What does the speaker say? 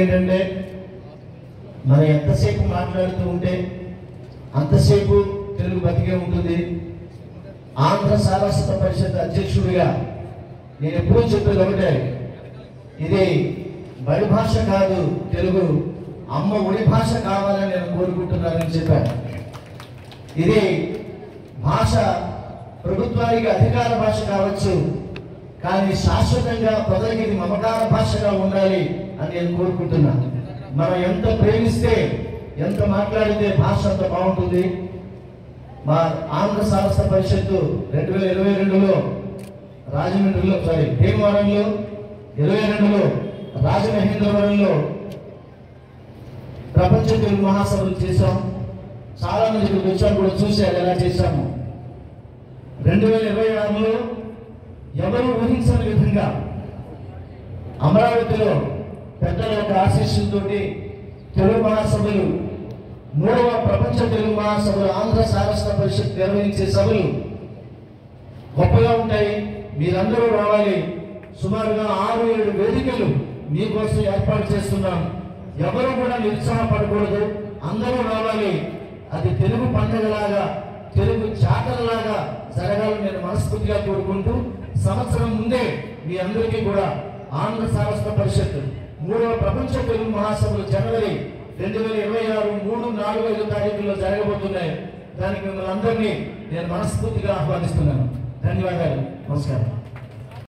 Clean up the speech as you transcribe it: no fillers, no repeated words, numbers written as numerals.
ఏంటంటే మనం ఎంతసేపు మాట్లాడుతూ ఉంటే అంతసేపు తెలుగు బతికే ఉంటుంది. ఆంధ్ర సారస్వత పరిషత్ అధ్యక్షుడిగా నేను ఎప్పుడూ చెప్పేది ఒకటే, ఇది బడి భాష కాదు, తెలుగు అమ్మ ఒడి భాష కావాలని నేను కోరుకుంటున్నానని చెప్పాను. ఇది భాష ప్రభుత్వానికి అధికార భాష కావచ్చు, కానీ శాశ్వతంగా ప్రజలకి ఇది మమకార భాషగా ఉండాలి అని నేను కోరుకుంటున్నాను. మనం ఎంత ప్రేమిస్తే, ఎంత మాట్లాడితే భాష అంత బాగుంటుంది. మా ఆంధ్ర సారస్వత పరిషత్తు 2022లో రాజమండ్రిలో భీమవరంలో, 22లో రాజమహేంద్రవరంలో ప్రపంచ తెలుగు మహాసభలు చేశాం. చాలా మంది ఇక్కడికి వచ్చాను కూడా చూశారు ఎలా చేశాము. 2026లో ఎవరు ఊహించని విధంగా అమరావతిలో పెద్దల యొక్క ఆశీస్సులతోటి తెలుగు మహాసభలు, 3వ ప్రపంచ తెలుగు మహాసభలు ఆంధ్ర సారస్వత పరిషత్ నిర్వహించే సభలు గొప్పగా ఉంటాయి. మీరందరూ రావాలి. సుమారుగా 6-7 వేదికలు మీకోసం ఏర్పాటు చేస్తున్నాం. ఎవరు కూడా నిరుత్సాహపడకూడదు, అందరూ రావాలి. అది తెలుగు పండుగలాగా, తెలుగు జాతరలాగా జరగాలని నేను మనస్ఫూర్తిగా కోరుకుంటూ, సంవత్సరం ముందే మీ అందరికీ కూడా ఆంధ్ర సారస్వత పరిషత్ 3వ ప్రపంచ తెలుగు మహాసభలు జనవరి 2026 3, 4, 5 తారీఖుల్లో జరగబోతున్నాయి. దానికి మిమ్మల్ని అందరినీ నేను మనస్ఫూర్తిగా ఆహ్వానిస్తున్నాను. ధన్యవాదాలు. నమస్కారం.